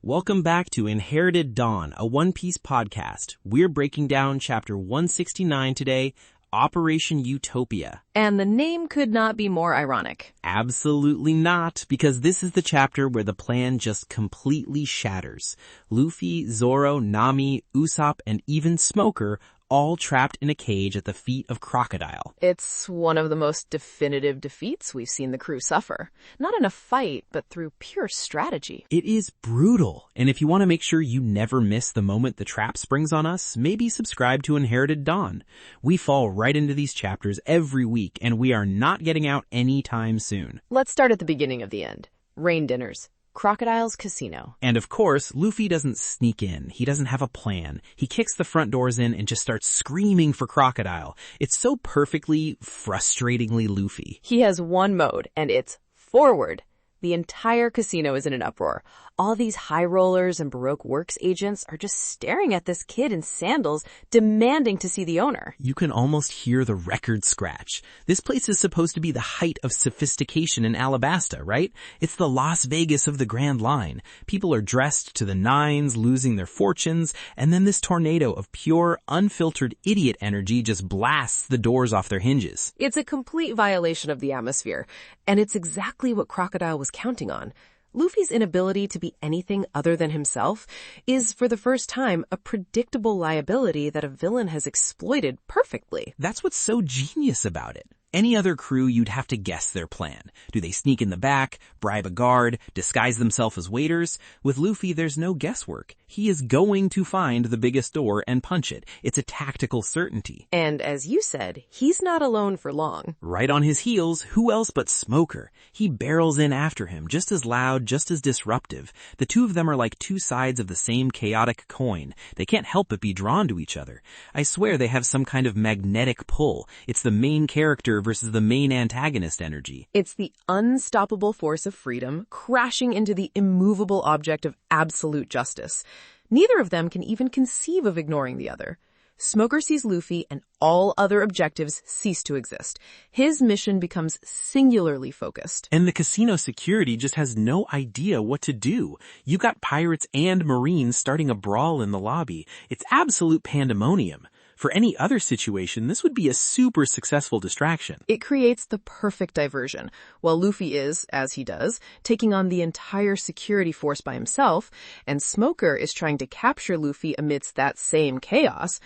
Welcome back to Inherited Dawn, a One Piece podcast. We're breaking down chapter 169 today, Operation Utopia. And the name could not be more ironic. Absolutely not, because this is the chapter where the plan just completely shatters. Luffy, Zoro, Nami, Usopp, and even Smoker all trapped in a cage at the feet of Crocodile. It's one of the most definitive defeats we've seen the crew suffer. Not in a fight, but through pure strategy. It is brutal, and if you want to make sure you never miss the moment the trap springs on us, maybe subscribe to Inherited Dawn. We fall right into these chapters every week, and we are not getting out anytime soon. Let's start at the beginning of the end. Rain dinners. Crocodile's casino. And of course, Luffy doesn't sneak in. He doesn't have a plan. He kicks the front doors in and just starts screaming for Crocodile. It's so perfectly, frustratingly Luffy. He has one mode, and it's forward. The entire casino is in an uproar. All these high rollers and Baroque Works agents are just staring at this kid in sandals, demanding to see the owner. You can almost hear the record scratch. This place is supposed to be the height of sophistication in Alabasta, right? It's the Las Vegas of the Grand Line. People are dressed to the nines, losing their fortunes, and then this tornado of pure, unfiltered idiot energy just blasts the doors off their hinges. It's a complete violation of the atmosphere, and it's exactly what Crocodile was counting on. Luffy's inability to be anything other than himself is, for the first time, a predictable liability that a villain has exploited perfectly. That's what's so genius about it. Any other crew, you'd have to guess their plan. Do they sneak in the back, bribe a guard, disguise themselves as waiters? With Luffy, there's no guesswork. He is going to find the biggest door and punch it. It's a tactical certainty. And as you said, he's not alone for long. Right on his heels, who else but Smoker? He barrels in after him, just as loud, just as disruptive. The two of them are like two sides of the same chaotic coin. They can't help but be drawn to each other. I swear they have some kind of magnetic pull. It's the main character versus the main antagonist energy. It's the unstoppable force of freedom crashing into the immovable object of absolute justice. Neither of them can even conceive of ignoring the other. Smoker sees Luffy and all other objectives cease to exist. His mission becomes singularly focused. And the casino security just has no idea what to do. You got pirates and marines starting a brawl in the lobby. It's absolute pandemonium. For any other situation, this would be a super successful distraction. It creates the perfect diversion. While Luffy is, as he does, taking on the entire security force by himself, and Smoker is trying to capture Luffy amidst that same chaos,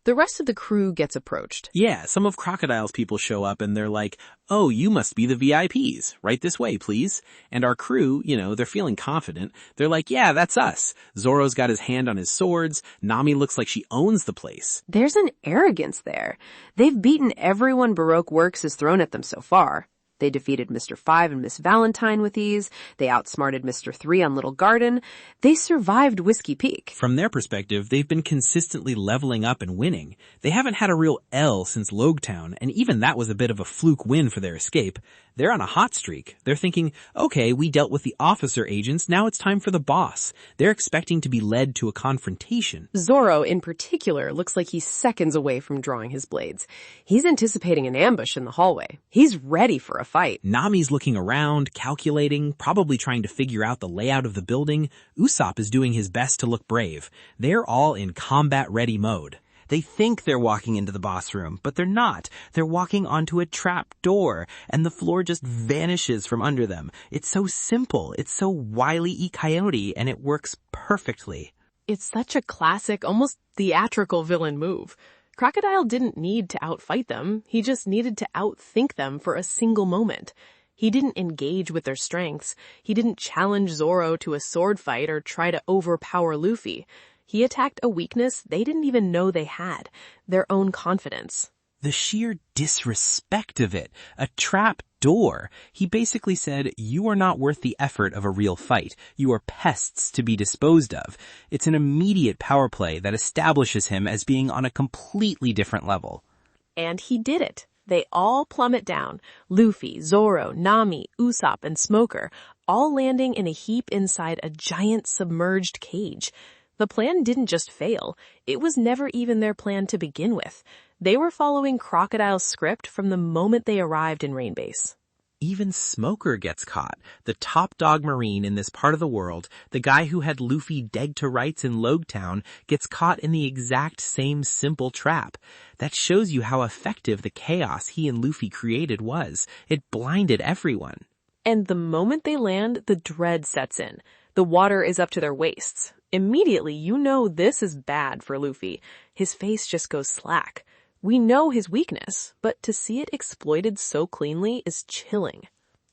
the rest of the crew gets approached. Yeah, some of Crocodile's people show up and they're like, "Oh, you must be the VIPs. Right this way, please." And our crew, they're feeling confident. They're like, "Yeah, that's us." Zoro's got his hand on his swords. Nami looks like she owns the place. There's an arrogance there. They've beaten everyone Baroque Works has thrown at them so far. They defeated Mr. 5 and Miss Valentine with ease. They outsmarted Mr. 3 on Little Garden. They survived Whiskey Peak. From their perspective, they've been consistently leveling up and winning. They haven't had a real L since Logetown, and even that was a bit of a fluke win for their escape. They're on a hot streak. They're thinking, okay, we dealt with the officer agents, now it's time for the boss. They're expecting to be led to a confrontation. Zoro, in particular, looks like he's seconds away from drawing his blades. He's anticipating an ambush in the hallway. He's ready for a fight. Nami's looking around, calculating, probably trying to figure out the layout of the building. Usopp is doing his best to look brave. They're all in combat-ready mode. They think they're walking into the boss room, but they're not. They're walking onto a trap door, and the floor just vanishes from under them. It's so simple. It's so Wile E. Coyote, and it works perfectly. It's such a classic, almost theatrical villain move. Crocodile didn't need to outfight them. He just needed to outthink them for a single moment. He didn't engage with their strengths. He didn't challenge Zoro to a sword fight or try to overpower Luffy. He attacked a weakness they didn't even know they had, their own confidence. The sheer disrespect of it. A trap door. He basically said, "You are not worth the effort of a real fight. You are pests to be disposed of." It's an immediate power play that establishes him as being on a completely different level. And he did it. They all plummet down. Luffy, Zoro, Nami, Usopp, and Smoker, all landing in a heap inside a giant submerged cage. The plan didn't just fail. It was never even their plan to begin with. They were following Crocodile's script from the moment they arrived in Rain Base. Even Smoker gets caught. The top dog marine in this part of the world, the guy who had Luffy dead to rights in Logtown, gets caught in the exact same simple trap. That shows you how effective the chaos he and Luffy created was. It blinded everyone. And the moment they land, the dread sets in. The water is up to their waists. Immediately, you know this is bad for Luffy. His face just goes slack. We know his weakness, but to see it exploited so cleanly is chilling.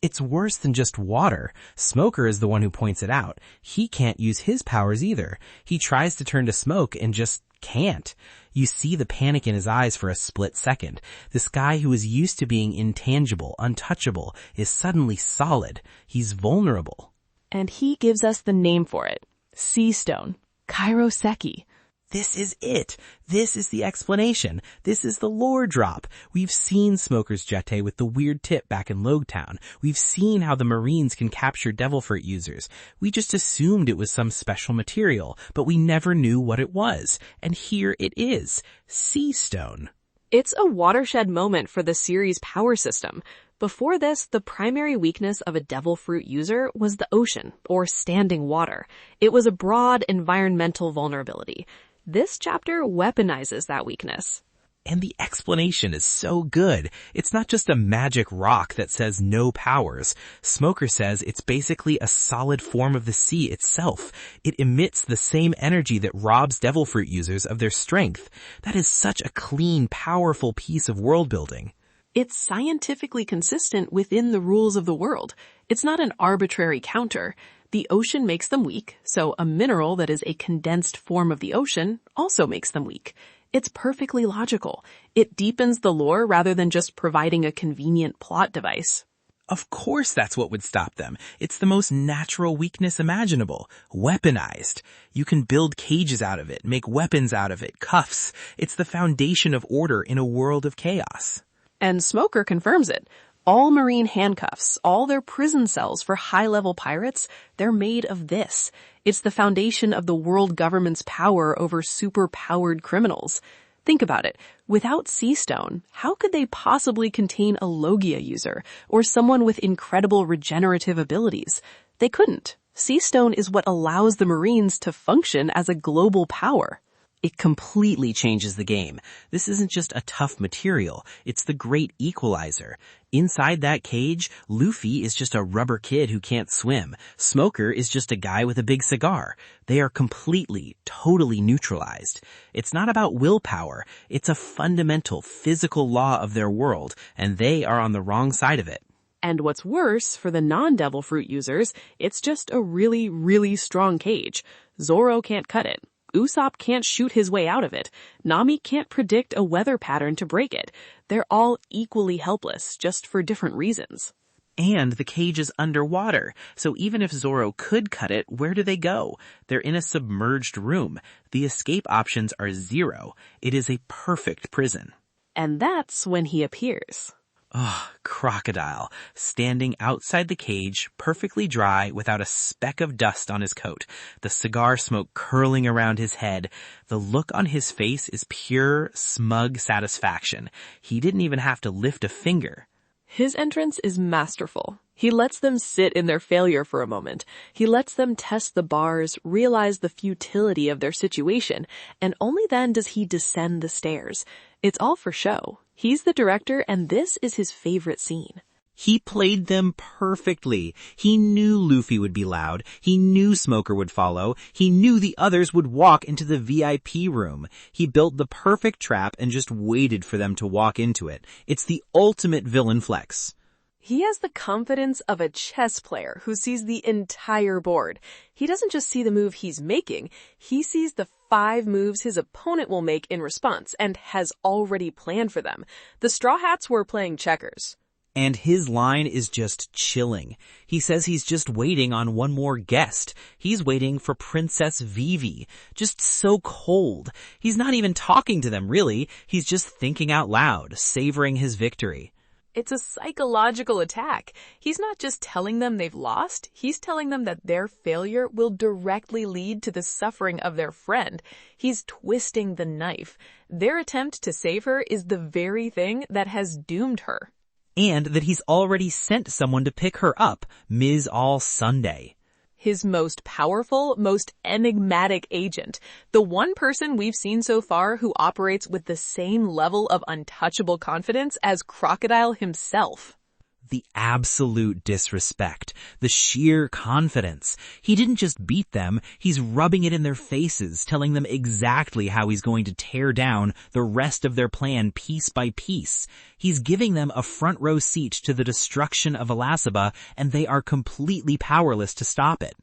It's worse than just water. Smoker is the one who points it out. He can't use his powers either. He tries to turn to smoke and just can't. You see the panic in his eyes for a split second. This guy who is used to being intangible, untouchable, is suddenly solid. He's vulnerable. And he gives us the name for it. Seastone. Kairoseki. This is it. This is the explanation. This is the lore drop. We've seen Smoker's jetty with the weird tip back in Logtown. We've seen how the Marines can capture Devil Fruit users. We just assumed it was some special material, but we never knew what it was. And here it is. Seastone. It's a watershed moment for the series' power system. Before this, the primary weakness of a Devil Fruit user was the ocean, or standing water. It was a broad environmental vulnerability. This chapter weaponizes that weakness. And the explanation is so good. It's not just a magic rock that says no powers. Smoker says it's basically a solid form of the sea itself. It emits the same energy that robs Devil Fruit users of their strength. That is such a clean, powerful piece of world building. It's scientifically consistent within the rules of the world. It's not an arbitrary counter. The ocean makes them weak, so a mineral that is a condensed form of the ocean also makes them weak. It's perfectly logical. It deepens the lore rather than just providing a convenient plot device. Of course that's what would stop them. It's the most natural weakness imaginable. Weaponized. You can build cages out of it, make weapons out of it, cuffs. It's the foundation of order in a world of chaos. And Smoker confirms it. All Marine handcuffs, all their prison cells for high-level pirates, they're made of this. It's the foundation of the world government's power over super-powered criminals. Think about it. Without Seastone, how could they possibly contain a Logia user or someone with incredible regenerative abilities? They couldn't. Seastone is what allows the Marines to function as a global power. It completely changes the game. This isn't just a tough material. It's the great equalizer. Inside that cage, Luffy is just a rubber kid who can't swim. Smoker is just a guy with a big cigar. They are completely, totally neutralized. It's not about willpower. It's a fundamental physical law of their world, and they are on the wrong side of it. And what's worse, for the non-Devil Fruit users, it's just a really, really strong cage. Zoro can't cut it. Usopp can't shoot his way out of it. Nami can't predict a weather pattern to break it. They're all equally helpless, just for different reasons. And the cage is underwater, so even if Zoro could cut it, where do they go? They're in a submerged room. The escape options are zero. It is a perfect prison. And that's when he appears. Crocodile, standing outside the cage, perfectly dry, without a speck of dust on his coat, the cigar smoke curling around his head. The look on his face is pure, smug satisfaction. He didn't even have to lift a finger. His entrance is masterful. He lets them sit in their failure for a moment. He lets them test the bars, realize the futility of their situation, and only then does he descend the stairs. It's all for show. He's the director, and this is his favorite scene. He played them perfectly. He knew Luffy would be loud. He knew Smoker would follow. He knew the others would walk into the VIP room. He built the perfect trap and just waited for them to walk into it. It's the ultimate villain flex. He has the confidence of a chess player who sees the entire board. He doesn't just see the move he's making, he sees the 5 moves his opponent will make in response and has already planned for them. The Straw Hats were playing checkers. And his line is just chilling. He says he's just waiting on one more guest. He's waiting for Princess Vivi. Just so cold. He's not even talking to them, really. He's just thinking out loud, savoring his victory. It's a psychological attack. He's not just telling them they've lost, he's telling them that their failure will directly lead to the suffering of their friend. He's twisting the knife. Their attempt to save her is the very thing that has doomed her. And that he's already sent someone to pick her up, Ms. All Sunday. His most powerful, most enigmatic agent. The one person we've seen so far who operates with the same level of untouchable confidence as Crocodile himself. The absolute disrespect, the sheer confidence. He didn't just beat them, he's rubbing it in their faces, telling them exactly how he's going to tear down the rest of their plan piece by piece. He's giving them a front row seat to the destruction of Elasaba, and they are completely powerless to stop it.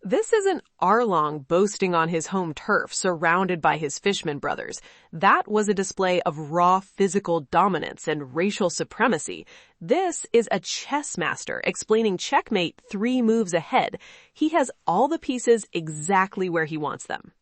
This isn't Arlong boasting on his home turf, surrounded by his fishman brothers. That was a display of raw physical dominance and racial supremacy. This is a chess master explaining checkmate 3 moves ahead. He has all the pieces exactly where he wants them.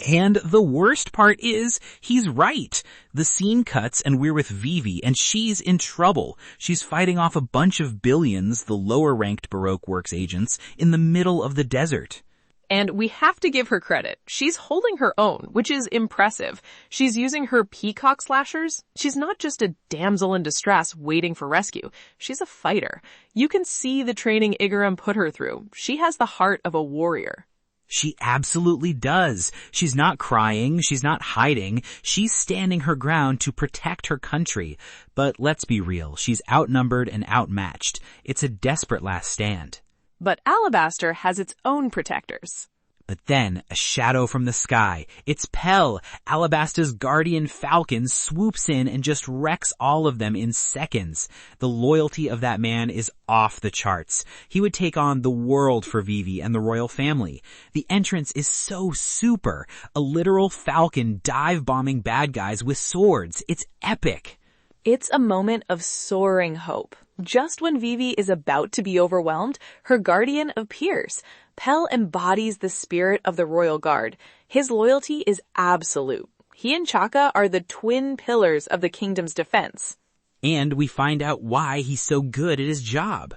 And the worst part is, he's right. The scene cuts and we're with Vivi, and she's in trouble. She's fighting off a bunch of billions, the lower-ranked Baroque Works agents, in the middle of the desert. And we have to give her credit. She's holding her own, which is impressive. She's using her peacock slashers. She's not just a damsel in distress waiting for rescue. She's a fighter. You can see the training Igaram put her through. She has the heart of a warrior. She absolutely does. She's not crying, she's not hiding, she's standing her ground to protect her country. But let's be real, she's outnumbered and outmatched. It's a desperate last stand. But Alabaster has its own protectors. But then, a shadow from the sky. It's Pell, Alabaster's guardian falcon, swoops in and just wrecks all of them in seconds. The loyalty of that man is off the charts. He would take on the world for Vivi and the royal family. The entrance is so super. A literal falcon dive-bombing bad guys with swords. It's epic. It's a moment of soaring hope. Just when Vivi is about to be overwhelmed, her guardian appears. Pell embodies the spirit of the royal guard. His loyalty is absolute. He and Chaka are the twin pillars of the kingdom's defense. And we find out why he's so good at his job.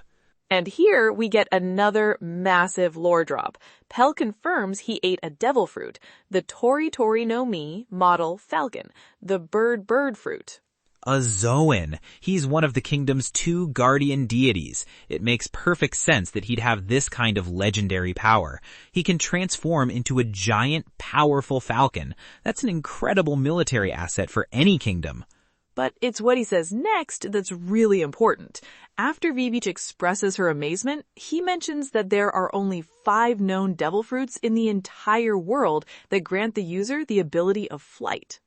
And here we get another massive lore drop. Pell confirms he ate a devil fruit, the Tori Tori no Mi model falcon, the bird fruit. A Zoan. He's one of the kingdom's 2 guardian deities. It makes perfect sense that he'd have this kind of legendary power. He can transform into a giant, powerful falcon. That's an incredible military asset for any kingdom. But it's what he says next that's really important. After Vivi expresses her amazement, he mentions that there are only 5 known devil fruits in the entire world that grant the user the ability of flight.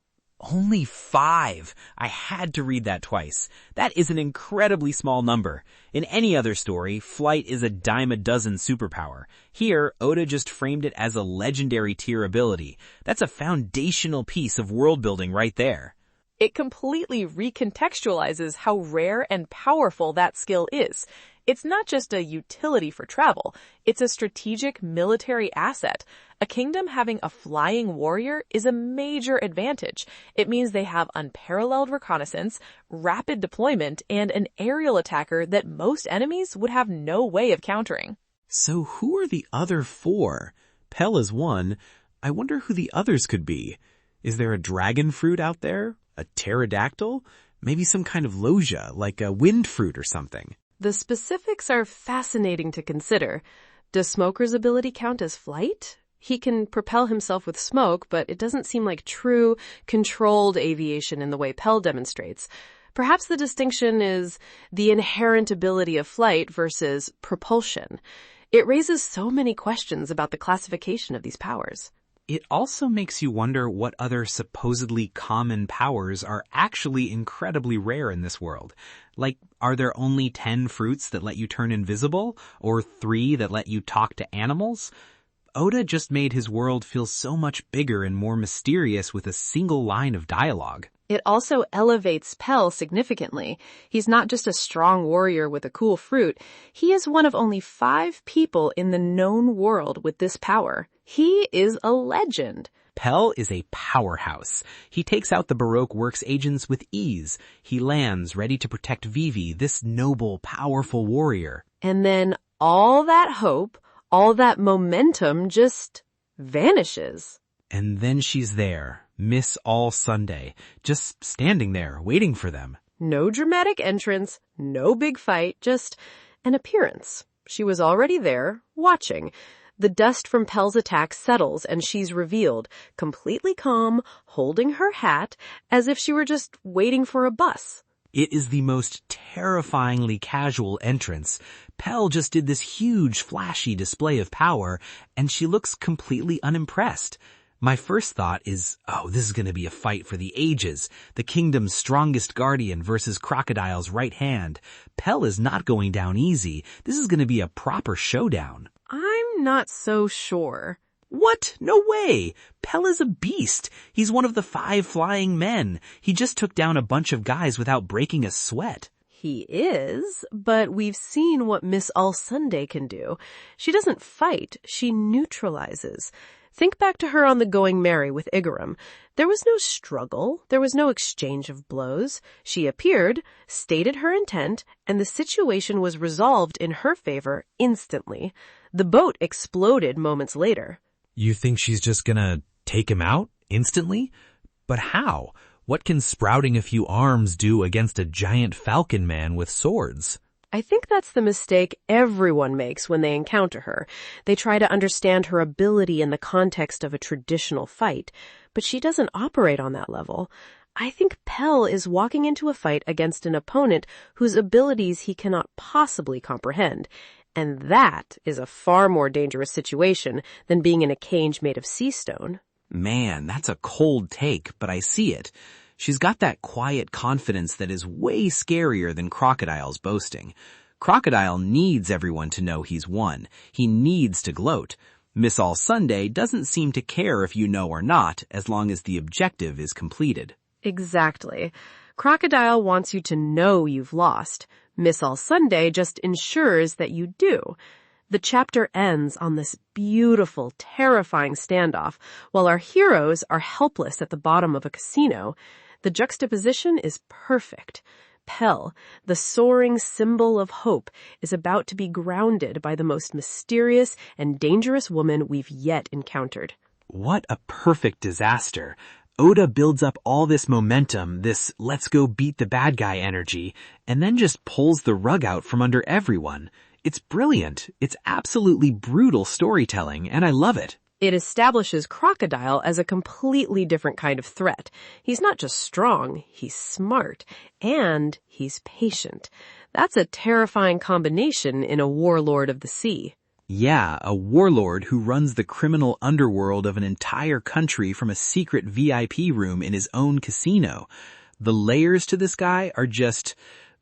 Only 5. I had to read that twice. That is an incredibly small number. In any other story, flight is a dime a dozen superpower. Here, Oda just framed it as a legendary tier ability. That's a foundational piece of world building right there. It completely recontextualizes how rare and powerful that skill is. It's not just a utility for travel, it's a strategic military asset. A kingdom having a flying warrior is a major advantage. It means they have unparalleled reconnaissance, rapid deployment, and an aerial attacker that most enemies would have no way of countering. So who are the other 4? Pell is one. I wonder who the others could be. Is there a dragon fruit out there? A pterodactyl? Maybe some kind of logia, like a wind fruit or something. The specifics are fascinating to consider. Does Smoker's ability count as flight? He can propel himself with smoke, but it doesn't seem like true, controlled aviation in the way Pell demonstrates. Perhaps the distinction is the inherent ability of flight versus propulsion. It raises so many questions about the classification of these powers. It also makes you wonder what other supposedly common powers are actually incredibly rare in this world. Like, are there only 10 fruits that let you turn invisible? Or 3 that let you talk to animals? Oda just made his world feel so much bigger and more mysterious with a single line of dialogue. It also elevates Pell significantly. He's not just a strong warrior with a cool fruit. He is one of only 5 people in the known world with this power. He is a legend. Pell is a powerhouse. He takes out the Baroque Works agents with ease. He lands ready to protect Vivi, this noble, powerful warrior. And then all that hope, all that momentum just vanishes. And then she's there, Miss All Sunday, just standing there, waiting for them. No dramatic entrance, no big fight, just an appearance. She was already there, watching. The dust from Pel's attack settles and she's revealed, completely calm, holding her hat, as if she were just waiting for a bus. It is the most terrifyingly casual entrance. Pel just did this huge, flashy display of power, and she looks completely unimpressed. My first thought is, oh, this is going to be a fight for the ages. The kingdom's strongest guardian versus Crocodile's right hand. Pel is not going down easy. This is going to be a proper showdown. I'm not so sure. What? No way! Pel is a beast. He's one of the 5 flying men. He just took down a bunch of guys without breaking a sweat. He is, but we've seen what Miss All-Sunday can do. She doesn't fight, she neutralizes. Think back to her on the Going Merry with Igaram. There was no struggle, there was no exchange of blows. She appeared, stated her intent, and the situation was resolved in her favor instantly. The boat exploded moments later. You think she's just gonna take him out instantly? But how? What can sprouting a few arms do against a giant falcon man with swords? I think that's the mistake everyone makes when they encounter her. They try to understand her ability in the context of a traditional fight, but she doesn't operate on that level. I think Pel is walking into a fight against an opponent whose abilities he cannot possibly comprehend. And that is a far more dangerous situation than being in a cage made of Seastone. Man, that's a cold take, but I see it. She's got that quiet confidence that is way scarier than Crocodile's boasting. Crocodile needs everyone to know he's won. He needs to gloat. Miss All-Sunday doesn't seem to care if you know or not, as long as the objective is completed. Exactly. Crocodile wants you to know you've lost. Miss All-Sunday just ensures that you do. The chapter ends on this beautiful, terrifying standoff, while our heroes are helpless at the bottom of a casino. The juxtaposition is perfect. Pel, the soaring symbol of hope, is about to be grounded by the most mysterious and dangerous woman we've yet encountered. What a perfect disaster. Oda builds up all this momentum, this let's go beat the bad guy energy, and then just pulls the rug out from under everyone. It's brilliant. It's absolutely brutal storytelling, and I love it. It establishes Crocodile as a completely different kind of threat. He's not just strong, he's smart, and he's patient. That's a terrifying combination in a warlord of the sea. Yeah, a warlord who runs the criminal underworld of an entire country from a secret VIP room in his own casino. The layers to this guy are just...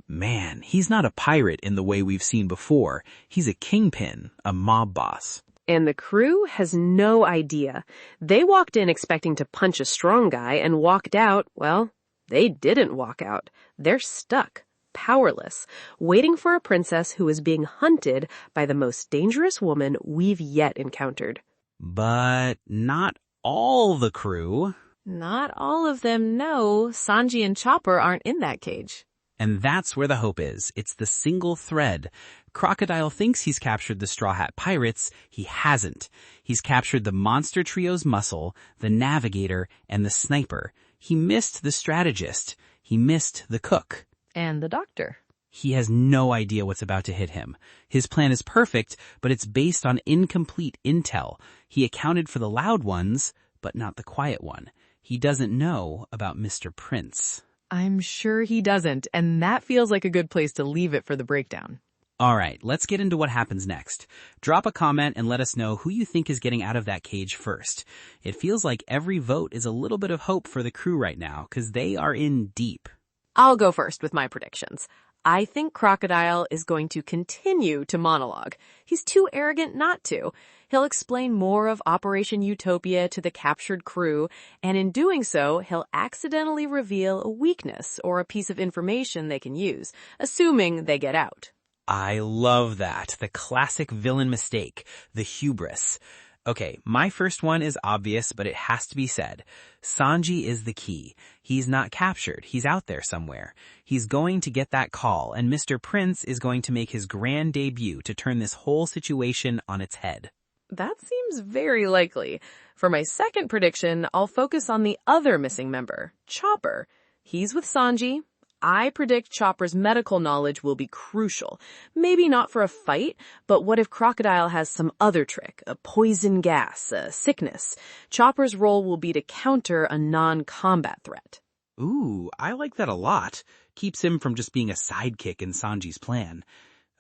Man, he's not a pirate in the way we've seen before. He's a kingpin, a mob boss. And the crew has no idea. They walked in expecting to punch a strong guy and walked out, well, they didn't walk out. They're stuck, powerless, waiting for a princess who is being hunted by the most dangerous woman we've yet encountered. But not all the crew. Not all of them know Sanji and Chopper aren't in that cage. And that's where the hope is. It's the single thread. Crocodile thinks he's captured the Straw Hat Pirates. He hasn't. He's captured the Monster Trio's muscle, the Navigator, and the Sniper. He missed the Strategist. He missed the Cook. And the Doctor. He has no idea what's about to hit him. His plan is perfect, but it's based on incomplete intel. He accounted for the loud ones, but not the quiet one. He doesn't know about Mr. Prince. I'm sure he doesn't, and that feels like a good place to leave it for the breakdown. All right, let's get into what happens next. Drop a comment and let us know who you think is getting out of that cage first. It feels like every vote is a little bit of hope for the crew right now, because they are in deep. I'll go first with my predictions. I think Crocodile is going to continue to monologue. He's too arrogant not to. He'll explain more of Operation Utopia to the captured crew, and in doing so, he'll accidentally reveal a weakness or a piece of information they can use, assuming they get out. I love that. The classic villain mistake, the hubris. Okay, my first one is obvious, but it has to be said. Sanji is the key. He's not captured. He's out there somewhere. He's going to get that call, and Mr. Prince is going to make his grand debut to turn this whole situation on its head. That seems very likely. For my second prediction, I'll focus on the other missing member, Chopper. He's with Sanji. I predict Chopper's medical knowledge will be crucial. Maybe not for a fight, but what if Crocodile has some other trick, a poison gas, a sickness? Chopper's role will be to counter a non-combat threat. Ooh, I like that a lot. Keeps him from just being a sidekick in Sanji's plan.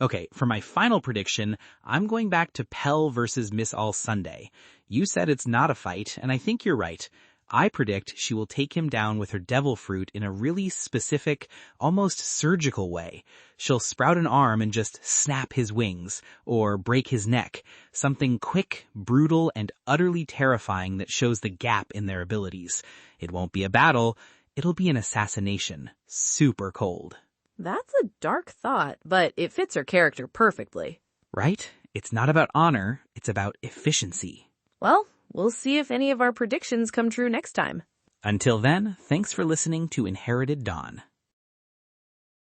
Okay, for my final prediction, I'm going back to Pell versus Miss All Sunday. You said it's not a fight, and I think you're right. I predict she will take him down with her devil fruit in a really specific, almost surgical way. She'll sprout an arm and just snap his wings, or break his neck. Something quick, brutal, and utterly terrifying that shows the gap in their abilities. It won't be a battle, it'll be an assassination. Super cold. That's a dark thought, but it fits her character perfectly. Right? It's not about honor, it's about efficiency. Well, we'll see if any of our predictions come true next time. Until then, thanks for listening to Inherited Dawn.